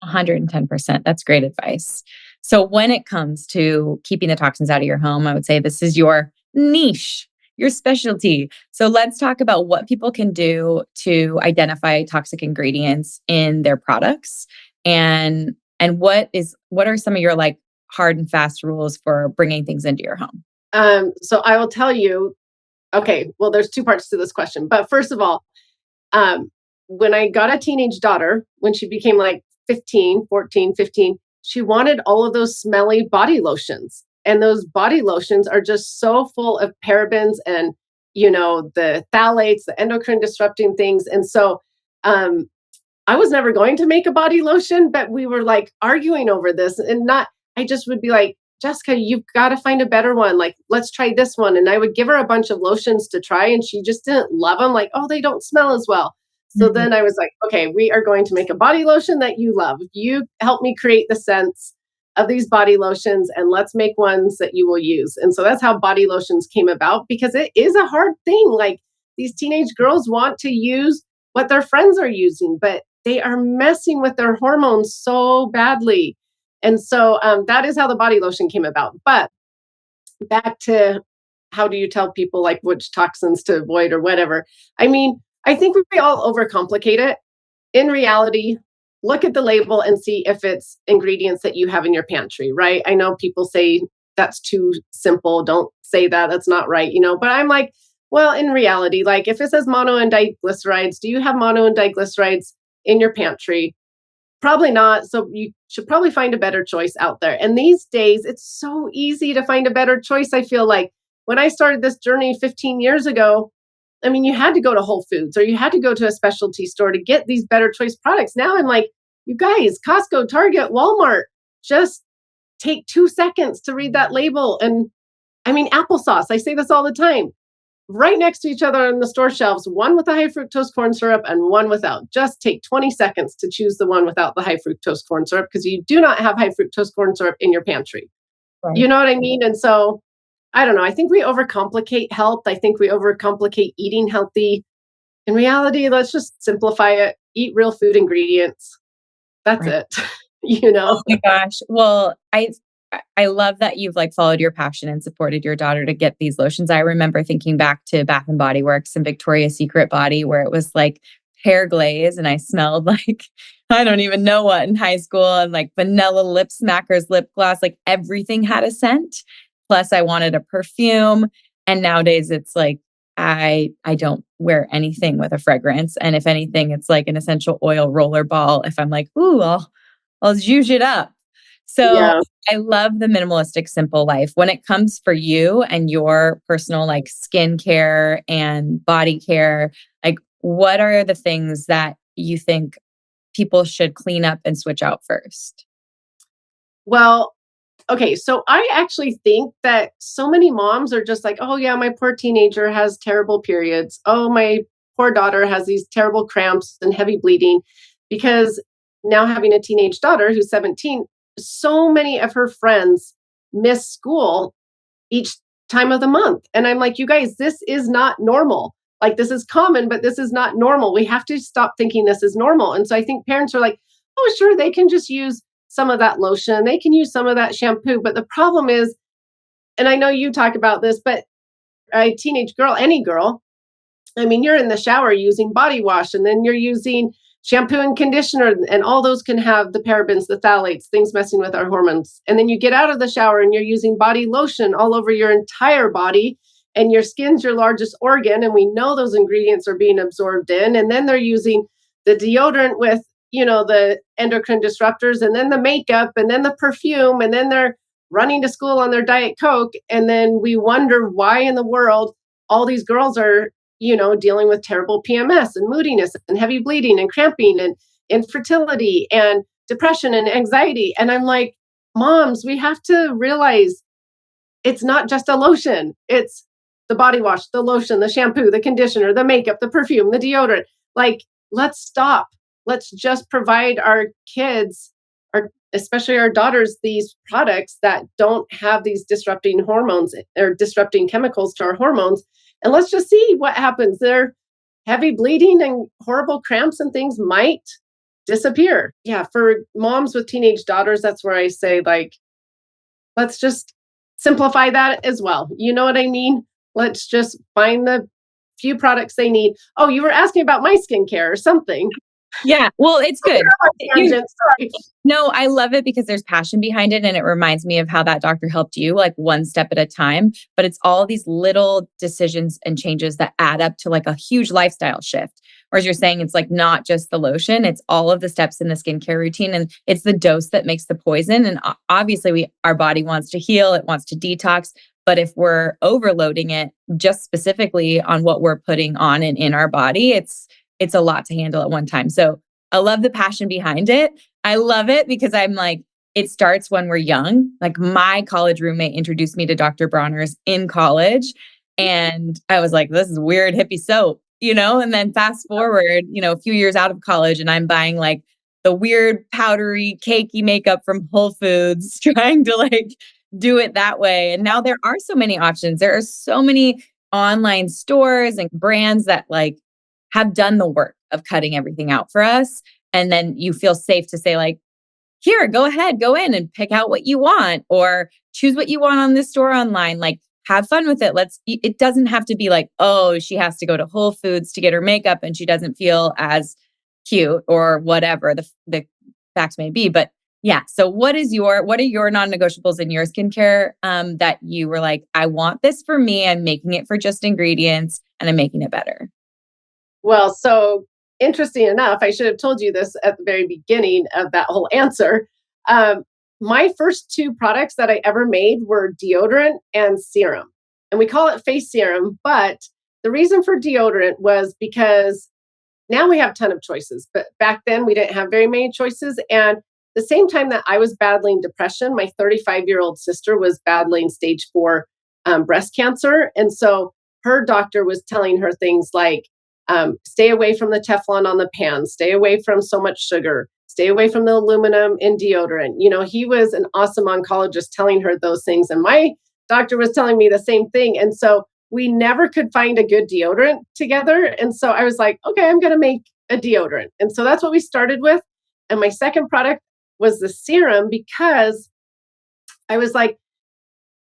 110%. That's great advice. So when it comes to keeping the toxins out of your home, I would say this is your niche, your specialty. So let's talk about what people can do to identify toxic ingredients in their products and what are some of your like hard and fast rules for bringing things into your home? So I will tell you, okay, well, there's two parts to this question. But first of all, um, when I got a teenage daughter, when she became like 15, 14, 15, she wanted all of those smelly body lotions. And those body lotions are just so full of parabens and, the phthalates, the endocrine disrupting things. And so um, I was never going to make a body lotion, but we were like arguing over this and not, I just would be like, Jessica, you've got to find a better one. Like, let's try this one. And I would give her a bunch of lotions to try, and she just didn't love them. Like, oh, they don't smell as well. So Mhm. then I was like, okay, we are going to make a body lotion that you love. You help me create the scents of these body lotions, and let's make ones that you will use. And so that's how body lotions came about, because it is a hard thing. Like, these teenage girls want to use what their friends are using, but they are messing with their hormones so badly. And so that is how the body lotion came about. But back to, how do you tell people like which toxins to avoid or whatever? I mean, I think we all overcomplicate it. In reality, look at the label and see if it's ingredients that you have in your pantry, right? I know people say that's too simple. Don't say that. That's not right, but I'm like, well, in reality, like if it says mono and diglycerides, do you have mono and diglycerides in your pantry? Probably not. So you should probably find a better choice out there. And these days, it's so easy to find a better choice. I feel like when I started this journey 15 years ago, I mean, you had to go to Whole Foods or you had to go to a specialty store to get these better choice products. Now I'm like, you guys, Costco, Target, Walmart, just take 2 seconds to read that label. And I mean, applesauce, I say this all the time, right next to each other on the store shelves, one with the high fructose corn syrup and one without. Just take 20 seconds to choose the one without the high fructose corn syrup, because you do not have high fructose corn syrup in your pantry. Right. You know what I mean? And so I don't know. I think we overcomplicate health. I think we overcomplicate eating healthy. In reality, let's just simplify it. Eat real food ingredients. That's Right. it. you Oh know? my gosh. Well, I love that you've like followed your passion and supported your daughter to get these lotions. I remember thinking back to Bath and Body Works and Victoria's Secret Body, where it was like hair glaze and I smelled like I don't even know what in high school, and like vanilla lip smackers, lip gloss, like everything had a scent. Plus I wanted a perfume. And nowadays it's like I don't wear anything with a fragrance. And if anything, it's like an essential oil roller ball. If I'm like, ooh, I'll zhuzh it up. So Yeah. I love the minimalistic, simple life. When it comes for you and your personal like skincare and body care, like what are the things that you think people should clean up and switch out first? Well, okay, so I actually think that so many moms are just like, oh, yeah, my poor teenager has terrible periods. Oh, my poor daughter has these terrible cramps and heavy bleeding. Because now, having a teenage daughter who's 17, so many of her friends miss school each time of the month. And I'm like, you guys, this is not normal. Like, this is common, but this is not normal. We have to stop thinking this is normal. And so I think parents are like, oh, sure, they can just use some of that lotion, they can use some of that shampoo. But the problem is, and I know you talk about this, but a teenage girl, any girl, I mean, you're in the shower using body wash, and then you're using shampoo and conditioner, and all those can have the parabens, the phthalates, things messing with our hormones. And then you get out of the shower and you're using body lotion all over your entire body, and your skin's your largest organ. And we know those ingredients are being absorbed in. And then they're using the deodorant with, the endocrine disruptors, and then the makeup, and then the perfume, and then they're running to school on their Diet Coke. And then we wonder why in the world all these girls are dealing with terrible PMS and moodiness and heavy bleeding and cramping and infertility and depression and anxiety. And I'm like, moms, we have to realize it's not just a lotion. It's the body wash, the lotion, the shampoo, the conditioner, the makeup, the perfume, the deodorant. Like, let's stop. Let's just provide our kids, especially our daughters, these products that don't have these disrupting hormones or disrupting chemicals to our hormones. and let's just see what happens. Their heavy bleeding and horrible cramps and things might disappear. Yeah, for moms with teenage daughters, that's where I say, like, let's just simplify that as well. You know what I mean? Let's just find the few products they need. Oh, you were asking about my skincare or something. Yeah. Well, it's good. Tangent, sorry. No, I love it because there's passion behind it. And it reminds me of how that doctor helped you, like one step at a time. But it's all these little decisions and changes that add up to like a huge lifestyle shift. Or as you're saying, it's like not just the lotion, it's all of the steps in the skincare routine. And it's the dose that makes the poison. And obviously, our body wants to heal, it wants to detox. But if we're overloading it just specifically on what we're putting on and in our body, it's a lot to handle at one time. So I love the passion behind it. I love it because I'm like, it starts when we're young. Like my college roommate introduced me to Dr. Bronner's in college. And I was like, this is weird hippie soap, And then fast forward, a few years out of college and I'm buying like the weird powdery cakey makeup from Whole Foods, trying to like do it that way. And now there are so many options. There are so many online stores and brands that like have done the work of cutting everything out for us. And then you feel safe to say, like, here, go ahead, go in and pick out what you want or choose what you want on this store online. Like, have fun with it. It doesn't have to be like, oh, she has to go to Whole Foods to get her makeup and she doesn't feel as cute or whatever the facts may be. But yeah. So what are your non-negotiables in your skincare that you were like, I want this for me. I'm making it for Just Ingredients and I'm making it better. Well, so interesting enough, I should have told you this at the very beginning of that whole answer. Um, my first two products that I ever made were deodorant and serum. And we call it face serum. But the reason for deodorant was because now we have a ton of choices. But back then we didn't have very many choices. And the same time that I was battling depression, my 35-year-old sister was battling stage 4 breast cancer. And so her doctor was telling her things like, stay away from the Teflon on the pan, stay away from so much sugar, stay away from the aluminum in deodorant. He was an awesome oncologist telling her those things. And my doctor was telling me the same thing. And so we never could find a good deodorant together. And so I was like, okay, I'm going to make a deodorant. And so that's what we started with. And my second product was the serum because I was like,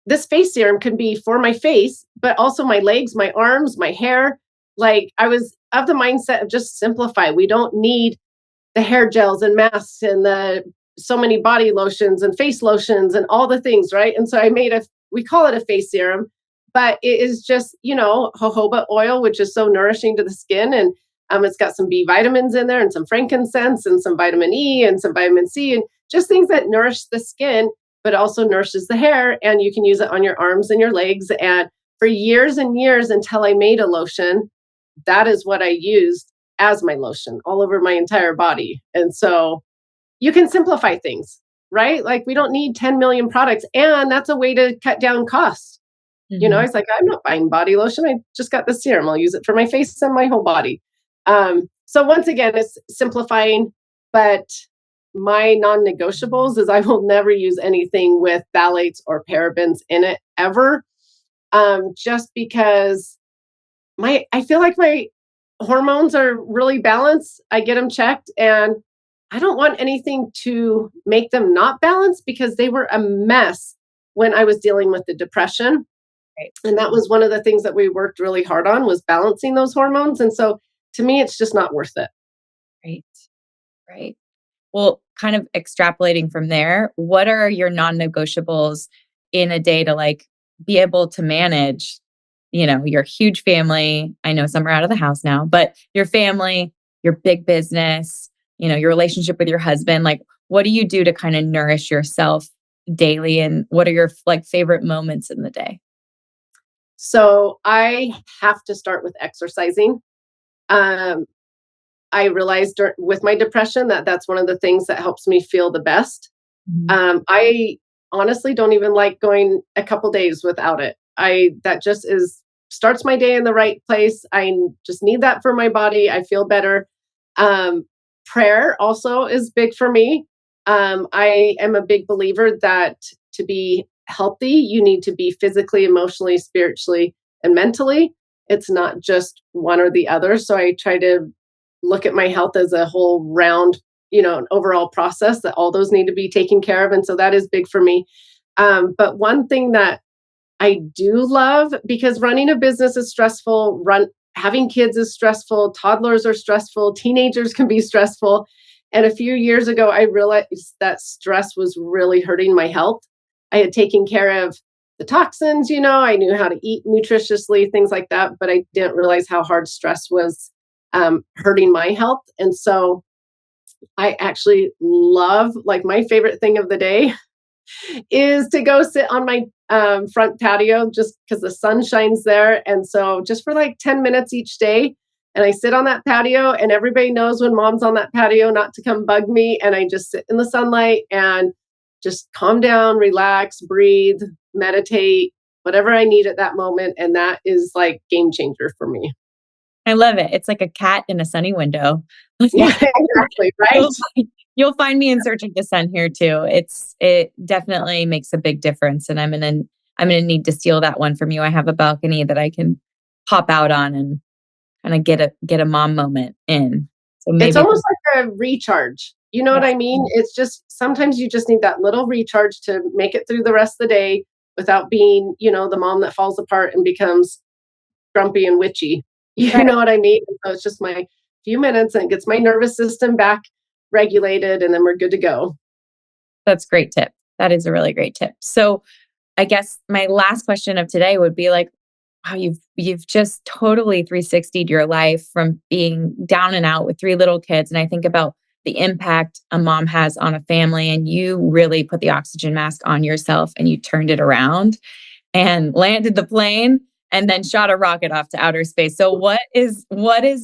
this face serum can be for my face, but also my legs, my arms, my hair. Like I was of the mindset of just simplify. We don't need the hair gels and masks and the so many body lotions and face lotions and all the things, right? And so we call it a face serum, but it is just, jojoba oil, which is so nourishing to the skin. And it's got some B vitamins in there and some frankincense and some vitamin E and some vitamin C and just things that nourish the skin, but also nourishes the hair. And you can use it on your arms and your legs. And for years and years until I made a lotion, that is what I used as my lotion all over my entire body. And so you can simplify things, right? Like we don't need 10 million products. And that's a way to cut down costs. Mhm. It's like, I'm not buying body lotion. I just got the serum. I'll use it for my face and my whole body. So once again, it's simplifying, but my non-negotiables is I will never use anything with phthalates or parabens in it ever. Just because I feel like my hormones are really balanced. I get them checked and I don't want anything to make them not balanced because they were a mess when I was dealing with the depression. Right. And that was one of the things that we worked really hard on was balancing those hormones. And so to me, it's just not worth it. Right. Right. Well, kind of extrapolating from there, what are your non-negotiables in a day to like be able to manage, your huge family? I know some are out of the house now, but your family, your big business, your relationship with your husband, like what do you do to kind of nourish yourself daily and what are your like favorite moments in the day? So I have to start with exercising. Um, I realized with my depression that that's one of the things that helps me feel the best. Mhm. I honestly don't even like going a couple days without it. That just is starts my day in the right place. I just need that for my body. I feel better. Um, Prayer also is big for me. I am a big believer that to be healthy, you need to be physically, emotionally, spiritually, and mentally. It's not just one or the other. So I try to look at my health as a whole round, an overall process that all those need to be taken care of. And so that is big for me. But one thing that I do love, because running a business is stressful, having kids is stressful, toddlers are stressful, teenagers can be stressful. And a few years ago, I realized that stress was really hurting my health. I had taken care of the toxins, I knew how to eat nutritiously, things like that, but I didn't realize how hard stress was hurting my health. And so I actually love, like, my favorite thing of the day is to go sit on my front patio just because the sun shines there. And so just for like 10 minutes each day, and I sit on that patio, and everybody knows when mom's on that patio not to come bug me. And I just sit in the sunlight and just calm down, relax, breathe, meditate, whatever I need at that moment. And that is like game changer for me. I love it. It's like a cat in a sunny window. Yeah, exactly. Right. You'll you'll find me in search of the sun here too. It definitely makes a big difference, and I'm gonna need to steal that one from you. I have a balcony that I can pop out on and kind of get a mom moment in. So It's maybe almost like a recharge. You know what yeah, I mean? It's just sometimes you just need that little recharge to make it through the rest of the day without being, the mom that falls apart and becomes grumpy and witchy. You right. know what I mean? So it's just my few minutes and it gets my nervous system back regulated and then we're good to go. That's a great tip. That is a really great tip. So I guess my last question of today would be like, wow, you've just totally 360'd your life from being down and out with three little kids. And I think about the impact a mom has on a family, and you really put the oxygen mask on yourself and you turned it around and landed the plane and then shot a rocket off to outer space. So what is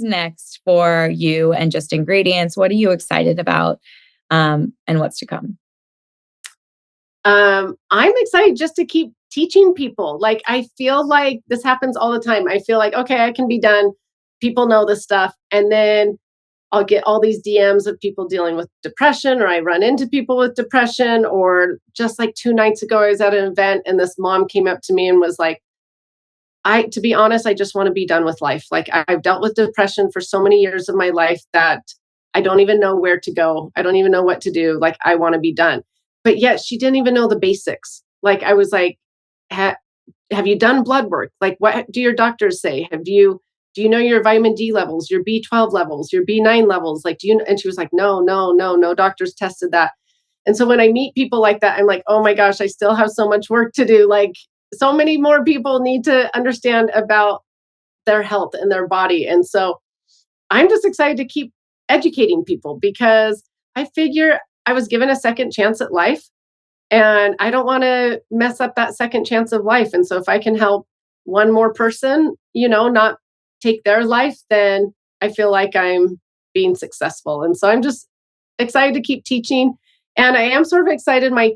next for you and Just Ingredients? What are you excited about? And what's to come? I'm excited just to keep teaching people. Like, I feel like this happens all the time. I feel like, okay, I can be done. People know this stuff. And then I'll get all these DMs of people dealing with depression, or I run into people with depression, or just like 2 nights ago, I was at an event and this mom came up to me and was like, to be honest, I just want to be done with life. Like, I've dealt with depression for so many years of my life that I don't even know where to go. I don't even know what to do. Like, I want to be done. But yet she didn't even know the basics. Like, I was like, have you done blood work? Like, what do your doctors say? Do you know your vitamin D levels, your B12 levels, your B9 levels? Like, and she was like, no, no, no, no doctors tested that. And so when I meet people like that, I'm like, oh my gosh, I still have so much work to do. Like, so many more people need to understand about their health and their body. And so I'm just excited to keep educating people because I figure I was given a second chance at life and I don't want to mess up that second chance of life. And so if I can help one more person, not take their life, then I feel like I'm being successful. And so I'm just excited to keep teaching. And I am sort of excited. My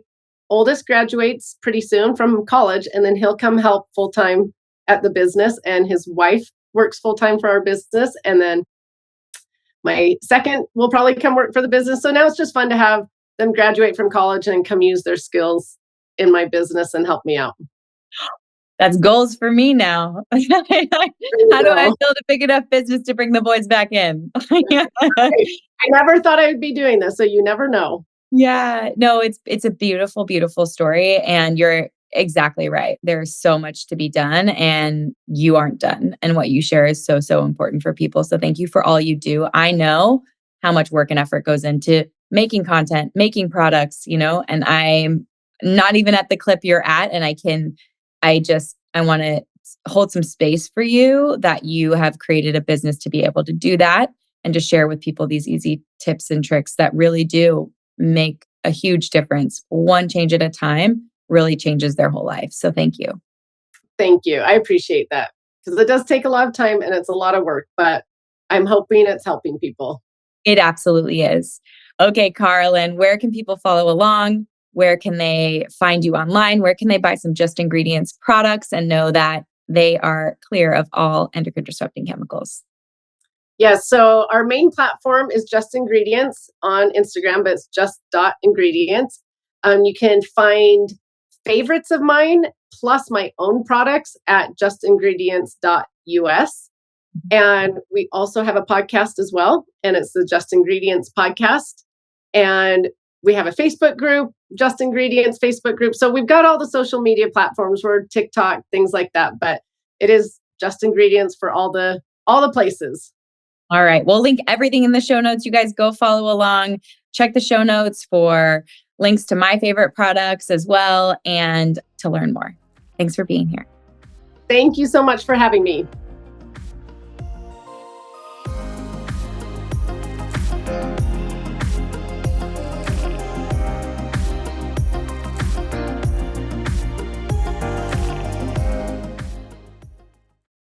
oldest graduates pretty soon from college, and then he'll come help full time at the business. And his wife works full time for our business. And then my second will probably come work for the business. So now it's just fun to have them graduate from college and come use their skills in my business and help me out. That's goals for me now. There you How do I go. build a big enough business to bring the boys back in? I never thought I would be doing this, so you never know. Yeah, no, it's a beautiful, beautiful story, and you're exactly right. There's so much to be done, and you aren't done. And what you share is so, so important for people. So thank you for all you do. I know how much work and effort goes into making content, making products, and I'm not even at the clip you're at. And I want to hold some space for you that you have created a business to be able to do that and to share with people these easy tips and tricks that really do make a huge difference. One change at a time really changes their whole life. So thank you. Thank you. I appreciate that because it does take a lot of time and it's a lot of work, but I'm hoping it's helping people. It absolutely is. Okay, Carlin, where can people follow along? Where can they find you online? Where can they buy some Just Ingredients products and know that they are clear of all endocrine disrupting chemicals? Yeah, so our main platform is Just Ingredients on Instagram, but it's just dot ingredients. You can find favorites of mine plus my own products at justingredients.co. US. And we also have a podcast as well, and it's the Just Ingredients podcast. And we have a Facebook group, Just Ingredients Facebook group. So we've got all the social media platforms, we're TikTok, things like that. But it is Just Ingredients for all the places. All right. We'll link everything in the show notes. You guys go follow along. Check the show notes for links to my favorite products as well and to learn more. Thanks for being here. Thank you so much for having me.